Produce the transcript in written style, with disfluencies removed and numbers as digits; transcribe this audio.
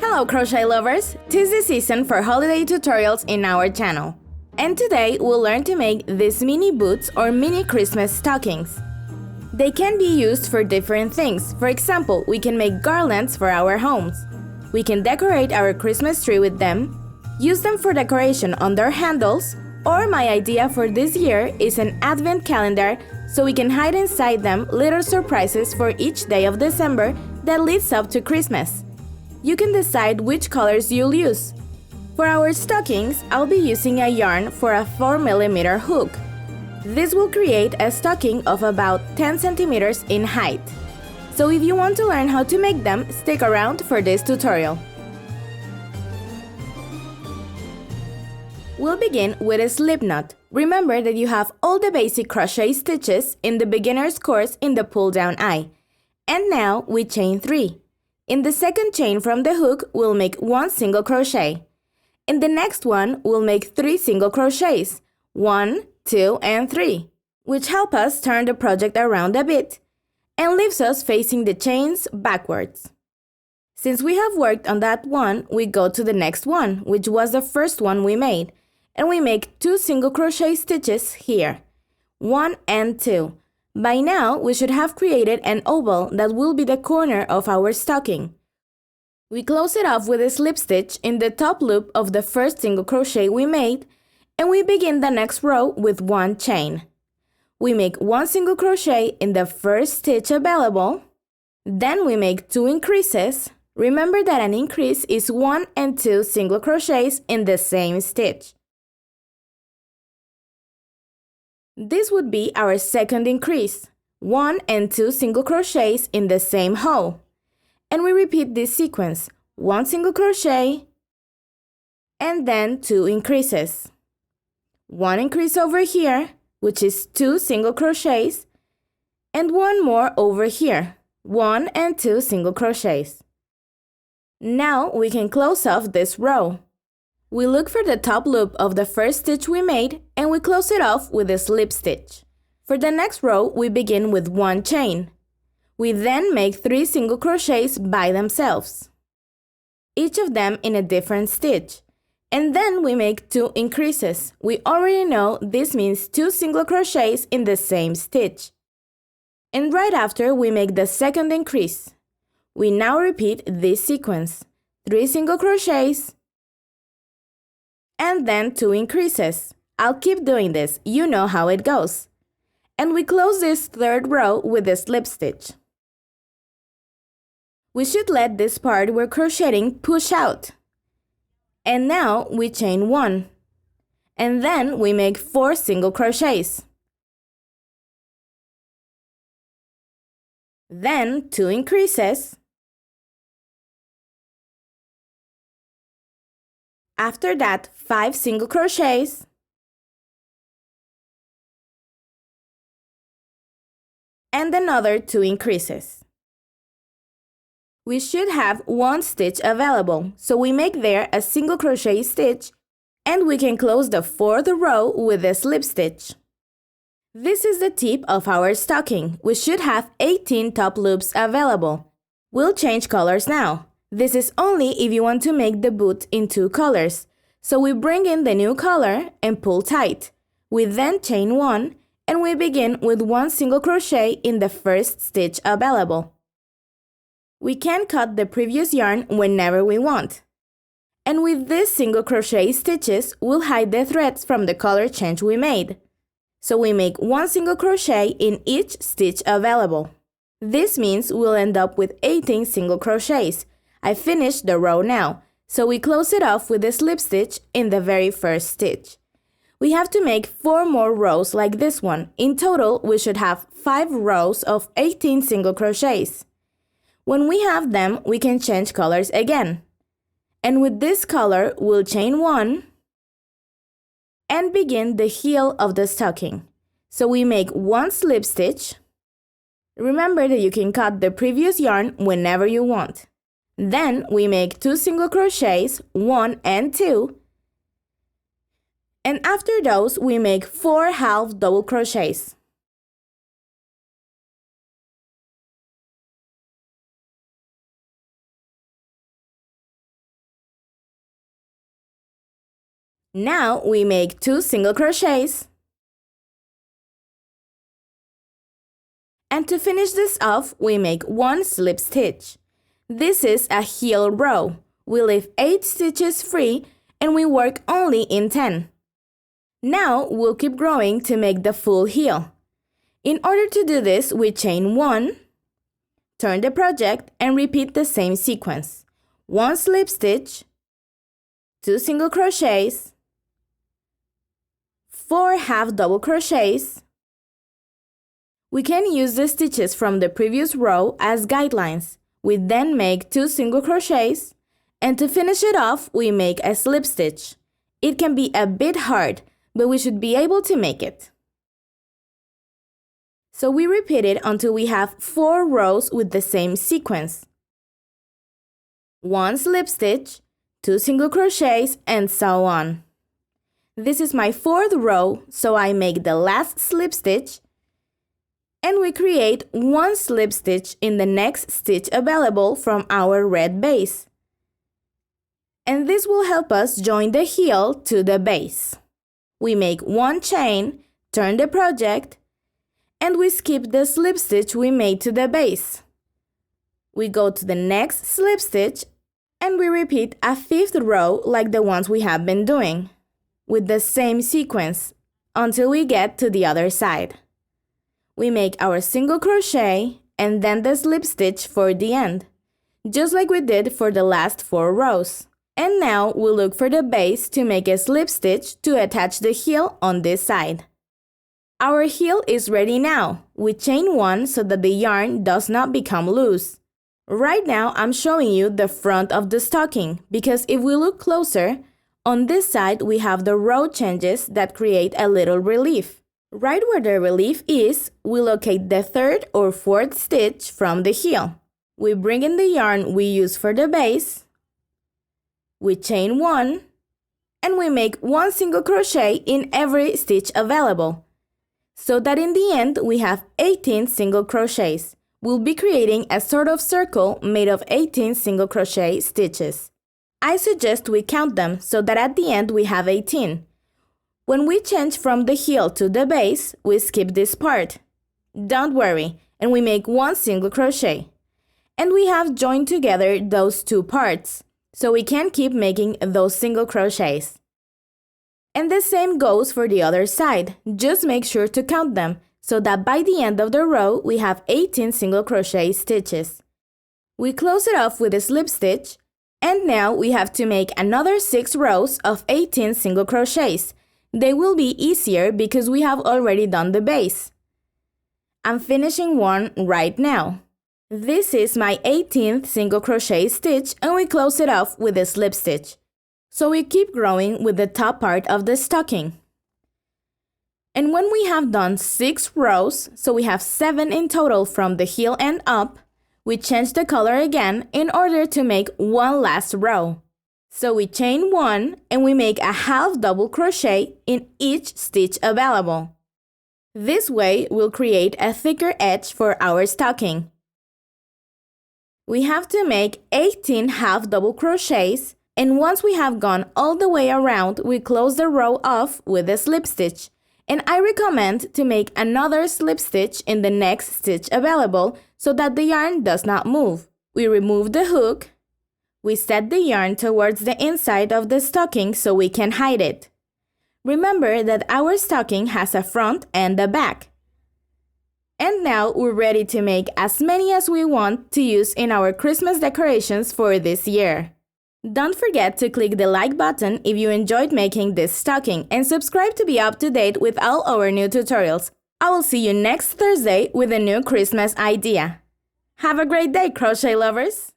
Hello crochet lovers! 'Tis the season for holiday tutorials in our channel. And today we'll learn to make these mini boots or mini Christmas stockings. They can be used for different things. For example, we can make garlands for our homes. We can decorate our Christmas tree with them, use them for decoration on their handles, or my idea for this year is an advent calendar so we can hide inside them little surprises for each day of December that leads up to Christmas. You can decide which colors you'll use. For our stockings, I'll be using a yarn for a 4mm hook. This will create a stocking of about 10 centimeters in height. So if you want to learn how to make them, stick around for this tutorial. We'll begin with a slip knot. Remember that you have all the basic crochet stitches in the beginner's course in the pull-down eye. And now we chain 3. In the second chain from the hook, we'll make 1 single crochet. In the next one, we'll make 3 single crochets, 1, 2, and 3, which help us turn the project around a bit and leaves us facing the chains backwards. Since we have worked on that one, we go to the next one, which was the first one we made, and we make 2 single crochet stitches here, 1 and 2. By now, we should have created an oval that will be the corner of our stocking. We close it off with a slip stitch in the top loop of the first single crochet we made, and we begin the next row with 1 chain. We make 1 single crochet in the first stitch available, then we make 2 increases. Remember that an increase is 1 and 2 single crochets in the same stitch. This would be our second increase, 1 and 2 single crochets in the same hole. And we repeat this sequence, 1 single crochet, and then 2 increases. 1 increase over here, which is 2 single crochets, and 1 more over here, 1 and 2 single crochets. Now we can close off this row. We look for the top loop of the first stitch we made and we close it off with a slip stitch. For the next row, we begin with 1 chain. We then make 3 single crochets by themselves, each of them in a different stitch. And then we make 2 increases. We already know this means 2 single crochets in the same stitch. And right after, we make the second increase. We now repeat this sequence, 3 single crochets, and then 2 increases. I'll keep doing this, you know how it goes. And we close this third row with a slip stitch. We should let this part we're crocheting push out. And now we chain 1. And then we make 4 single crochets. Then 2 increases. After that, 5 single crochets. And another 2 increases. We should have 1 stitch available, so we make there a single crochet stitch and we can close the 4th row with a slip stitch. This is the tip of our stocking. We should have 18 top loops available. We'll change colors now. This is only if you want to make the boot in 2 colors. So we bring in the new color and pull tight. We then chain 1 and we begin with 1 single crochet in the first stitch available. We can cut the previous yarn whenever we want. And with these single crochet stitches, we'll hide the threads from the color change we made. So we make 1 single crochet in each stitch available. This means we'll end up with 18 single crochets. I finished the row now, so we close it off with a slip stitch in the very first stitch. We have to make 4 more rows like this one. In total, we should have 5 rows of 18 single crochets. When we have them, we can change colors again. And with this color, we'll chain 1 and begin the heel of the stocking. So we make 1 slip stitch. Remember that you can cut the previous yarn whenever you want. Then we make 2 single crochets, 1 and 2. And after those, we make 4 half double crochets. Now we make 2 single crochets. And to finish this off, we make 1 slip stitch. This is a heel row. We leave 8 stitches free and we work only in 10. Now we'll keep growing to make the full heel. In order to do this, we chain 1, turn the project, and repeat the same sequence. 1 slip stitch, 2 single crochets, 4 half double crochets. We can use the stitches from the previous row as guidelines. We then make 2 single crochets, and to finish it off, we make a slip stitch. It can be a bit hard, but we should be able to make it. So we repeat it until we have 4 rows with the same sequence. 1 slip stitch, 2 single crochets, and so on. This is my 4th row, so I make the last slip stitch, and we create 1 slip stitch in the next stitch available from our red base. And this will help us join the heel to the base. We make 1 chain, turn the project, and we skip the slip stitch we made to the base. We go to the next slip stitch and we repeat a 5th row like the ones we have been doing, with the same sequence until we get to the other side. We make our single crochet and then the slip stitch for the end, just like we did for the last 4 rows. And now we look for the base to make a slip stitch to attach the heel on this side. Our heel is ready now. We chain 1 so that the yarn does not become loose. Right now I'm showing you the front of the stocking because if we look closer, on this side we have the row changes that create a little relief. Right where the relief is, we locate the 3rd or 4th stitch from the heel. We bring in the yarn we use for the base, we chain 1, and we make 1 single crochet in every stitch available, so that in the end we have 18 single crochets. We'll be creating a sort of circle made of 18 single crochet stitches. I suggest we count them so that at the end we have 18. When we change from the heel to the base, we skip this part. Don't worry, and we make 1 single crochet. And we have joined together those 2 parts, so we can keep making those single crochets. And the same goes for the other side. Just make sure to count them so that by the end of the row we have 18 single crochet stitches. We close it off with a slip stitch, and now we have to make another 6 rows of 18 single crochets. They will be easier because we have already done the base. I'm finishing one right now. This is my 18th single crochet stitch and we close it off with a slip stitch. So we keep growing with the top part of the stocking. And when we have done 6 rows, so we have 7 in total from the heel and up, we change the color again in order to make 1 last row. So we chain 1 and we make a half double crochet in each stitch available. This way we'll create a thicker edge for our stocking. We have to make 18 half double crochets, and once we have gone all the way around, we close the row off with a slip stitch. And I recommend to make another slip stitch in the next stitch available so that the yarn does not move. We remove the hook. We set the yarn towards the inside of the stocking so we can hide it. Remember that our stocking has a front and a back. And now we're ready to make as many as we want to use in our Christmas decorations for this year. Don't forget to click the like button if you enjoyed making this stocking and subscribe to be up to date with all our new tutorials. I will see you next Thursday with a new Christmas idea. Have a great day, crochet lovers!